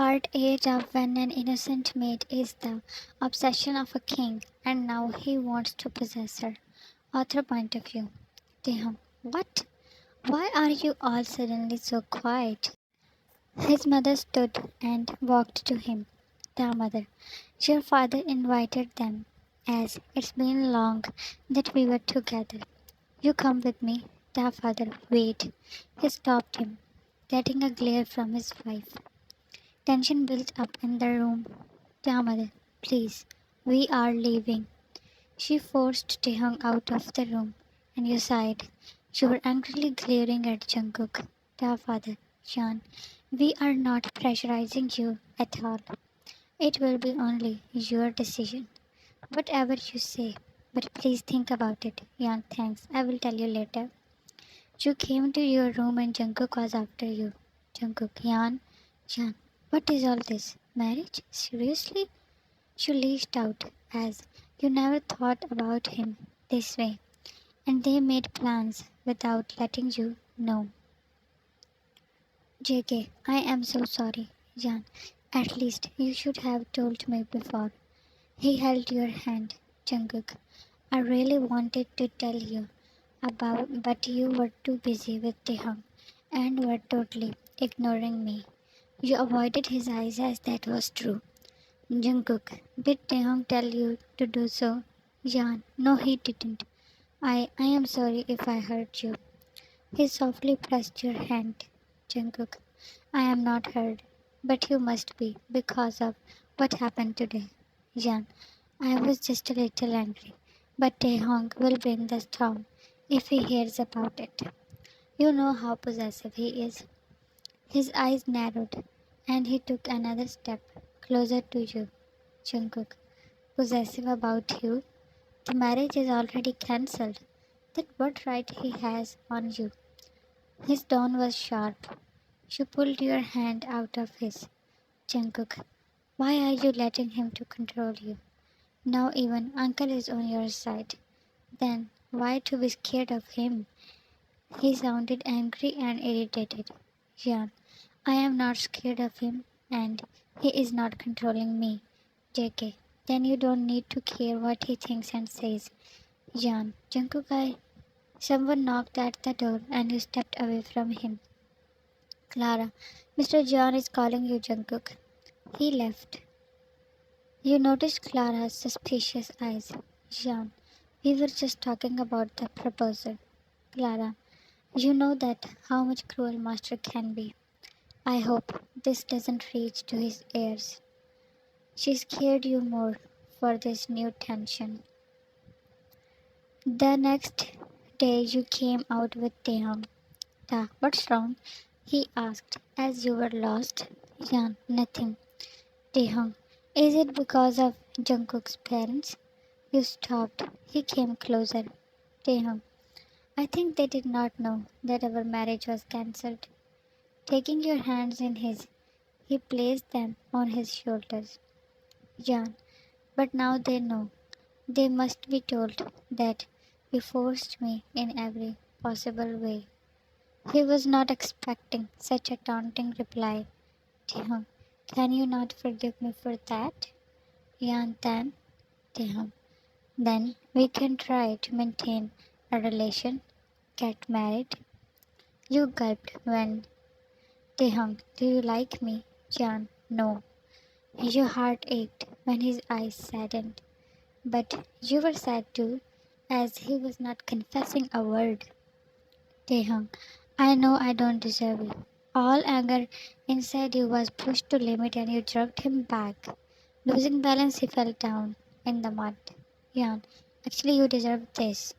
Part 8 of When an Innocent Maid is the Obsession of a King, and now he wants to possess her. Author point of view. Taehyung, what? Why are you all suddenly so quiet? His mother stood and walked to him. The mother, your father invited them, as it's been long that we were together. You come with me. The father, wait. He stopped him, getting a glare from his wife. Tension built up in the room. The mother, please, we are leaving. She forced Taehyung out of the room, and you sighed. You were angrily glaring at Jungkook. The father, John, we are not pressurizing you at all. It will be only your decision. Whatever you say. But please think about it. Jan, thanks. I will tell you later. You came to your room and Jungkook was after you. Jungkook, Jan, what is all this? Marriage? Seriously? You leashed out, as you never thought about him this way, and they made plans without letting you know. JK, I am so sorry, Jan. At least you should have told me before. He held your hand, Jungkook. I really wanted to tell you about, but you were too busy with Taehyung and were totally ignoring me. You avoided his eyes as that was true. Jungkook, did Taehyung tell you to do so? Jan, no he didn't. I am sorry if I hurt you. He softly pressed your hand. Jungkook, I am not hurt, but you must be because of what happened today. Jan, I was just a little angry, but Taehyung will bring the storm if he hears about it. You know how possessive he is. His eyes narrowed, and he took another step closer to you. Jungkook, possessive about you? The marriage is already cancelled. Then what right he has on you? His tone was sharp. You pulled your hand out of his. Jungkook, why are you letting him to control you? Now even uncle is on your side. Then why to be scared of him? He sounded angry and irritated. Jan, I am not scared of him, and he is not controlling me. JK, then you don't need to care what he thinks and says. Jan, Jungkook, someone knocked at the door and you stepped away from him. Clara, Mr. John is calling you, Jungkook. He left. You noticed Clara's suspicious eyes. Jan, we were just talking about the proposal. Clara, you know that how much cruel master can be. I hope this doesn't reach to his ears. She scared you more for this new tension. The next day you came out with Taehyung. Ta, what's wrong? He asked as you were lost. Yan, nothing. Taehyung, is it because of Jungkook's parents? You stopped. He came closer. Taehyung, I think they did not know that our marriage was cancelled. Taking your hands in his, he placed them on his shoulders. Jan, but now they know. They must be told that you forced me in every possible way. He was not expecting such a taunting reply. Taehyung, can you not forgive me for that? Yan Tan, Taehyung, then we can try to maintain a relation, get married. You gulped when Taehyung, do you like me? Jan, no. Your heart ached when his eyes saddened. But you were sad too, as he was not confessing a word. Taehyung, I know I don't deserve you. All anger inside you was pushed to limit and you jerked him back. Losing balance, he fell down in the mud. Yan, actually you deserve this.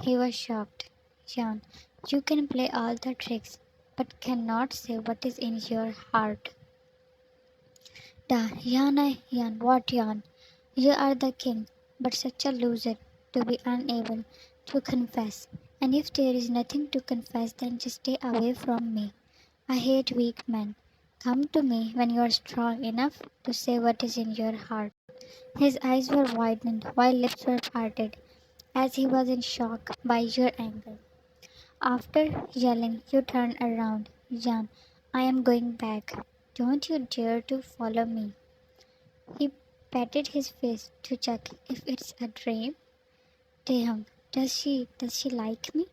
He was shocked. Yan, you can play all the tricks, but cannot say what is in your heart. Da, Yan, what Yan? You are the king, but such a loser to be unable to confess. And if there is nothing to confess, then just stay away from me. I hate weak men. Come to me when you are strong enough to say what is in your heart. His eyes were widened while lips were parted, as he was in shock by your anger. After yelling, you turned around. Jan, I am going back. Don't you dare to follow me. He patted his face to check if it's a dream. Taehyung, does she like me?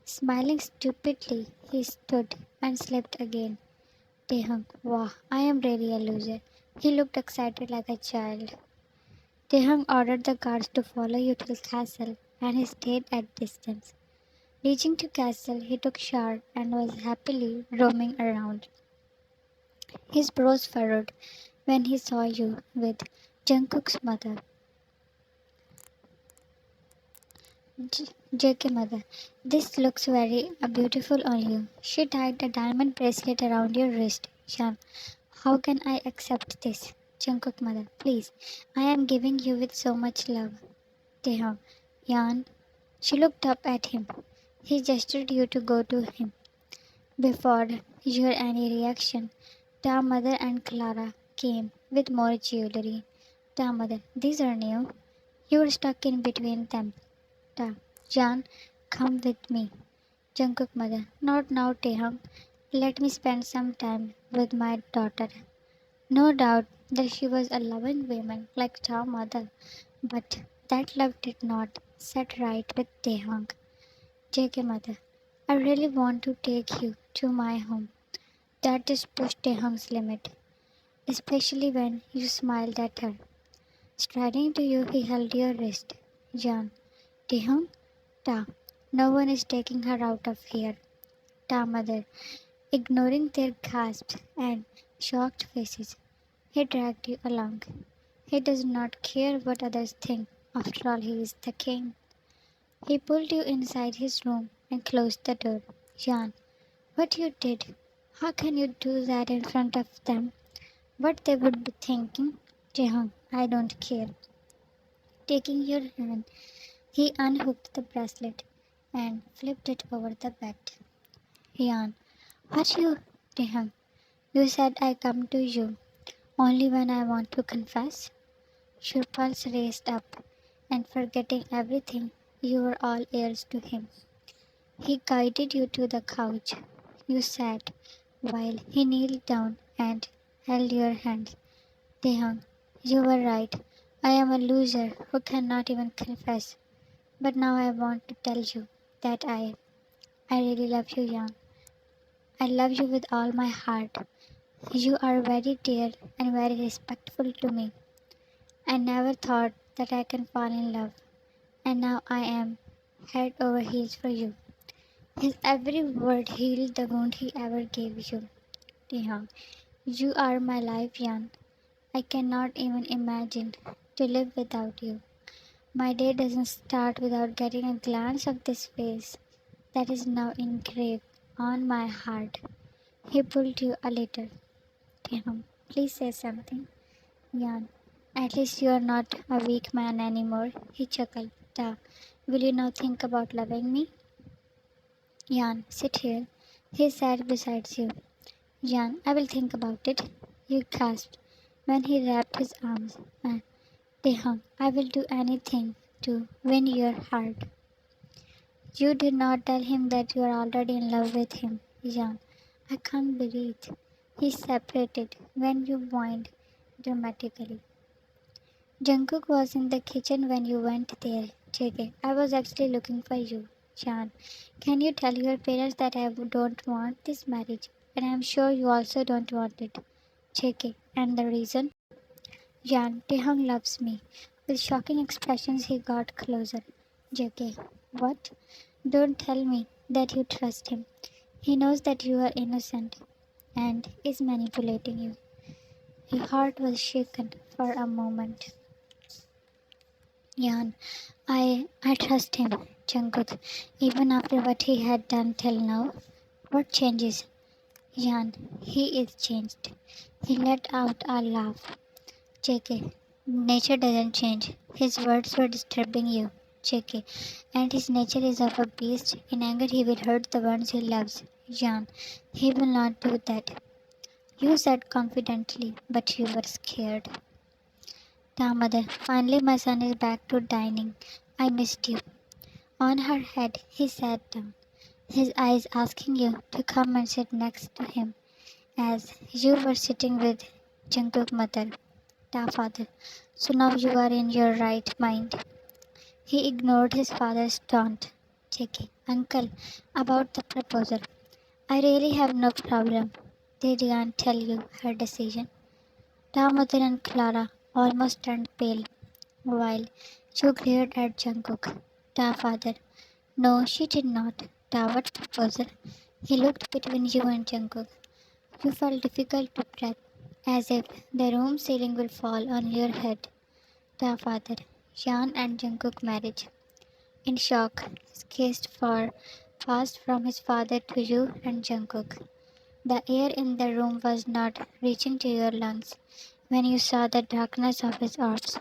Smiling stupidly, he stood and slept again. Taehyung, wow, I am really a loser. He looked excited like a child. Taehyung ordered the guards to follow you to the castle, and he stayed at distance. Reaching to castle, he took shower and was happily roaming around. His brows furrowed when he saw you with Jungkook's mother. JK mother, this looks very beautiful on you. She tied a diamond bracelet around your wrist. Shan, how can I accept this? Jungkook mother, please. I am giving you with so much love. Taehyung, Yan. She looked up at him. He gestured you to go to him. Before your any reaction, Ta mother and Clara came with more jewelry. Ta mother, these are new. You were stuck in between them. Ta, Jan, come with me. Jungkook mother, not now, Taehyung. Let me spend some time with my daughter. No doubt that she was a loving woman like Ta mother, but that love did not set right with Taehyung. JK mother, I really want to take you to my home. That just pushed Taehyung's limit, especially when you smiled at her. Striding to you, he held your wrist. Jan, Taehyung, Ta, no one is taking her out of here. Ta mother, ignoring their gasps and shocked faces, he dragged you along. He does not care what others think. After all, he is the king. He pulled you inside his room and closed the door. Jan, what you did? How can you do that in front of them? What they would be thinking? Jehong, I don't care. Taking your hand, he unhooked the bracelet and flipped it over the bed. Yan, what you? Jehong, you said I come to you only when I want to confess? Your pulse raced up, and forgetting everything, you were all ears to him. He guided you to the couch. You sat while he kneeled down and held your hand. Taehyung, you were right. I am a loser who cannot even confess. But now I want to tell you that I really love you, Yang. I love you with all my heart. You are very dear and very respectful to me. I never thought that I can fall in love, and now I am head over heels for you. His every word healed the wound he ever gave you. Taehyung, you are my life, Yan. I cannot even imagine to live without you. My day doesn't start without getting a glance of this face that is now engraved on my heart. He pulled you a little. Taehyung, please say something. Yan, at least you are not a weak man anymore. He chuckled. Ta, will you now think about loving me? Yan, sit here. He sat beside you. Yan, I will think about it. You gasped when he wrapped his arms. Taehyung, I will do anything to win your heart. You did not tell him that you are already in love with him. Yang, I can't breathe. He separated when you whined dramatically. Jungkook was in the kitchen when you went there. JK, I was actually looking for you. Chan, can you tell your parents that I don't want this marriage? And I'm sure you also don't want it. JK, and the reason? Jan, Taehyung loves me. With shocking expressions, he got closer. JK, what? Don't tell me that you trust him. He knows that you are innocent and is manipulating you. Your heart was shaken for a moment. Jan, I trust him, Jungkook, even after what he had done till now. What changes? Jan, he is changed. He let out a laugh. JK, nature doesn't change. His words were disturbing you. JK, and his nature is of a beast. In anger, he will hurt the ones he loves. Jan, he will not do that. You said confidently, but you were scared. Ta mother, finally my son is back to dining. I missed you. On her head, he sat down, his eyes asking you to come and sit next to him. as you were sitting with Jungkook mother, Ta father. So now you are in your right mind. He ignored his father's taunt, checking uncle about the proposal. I really have no problem. Did Jan tell you her decision? Ta mother and Clara almost turned pale, while Chu glared at Jungkook. Ta father. No, she did not. Ta what proposal? He looked between you and Jungkook. You felt difficult to breathe, as if the room ceiling will fall on your head. Ta father. Jan and Jungkook marriage. In shock, his gaze passed from his father to you and Jungkook. The air in the room was not reaching to your lungs when you saw the darkness of his orbs.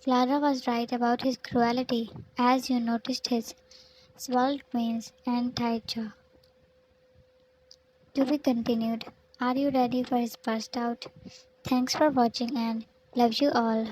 Clara was right about his cruelty as you noticed his swelled veins and tight jaw. To be continued. Are you ready for his burst out? Thanks for watching and love you all.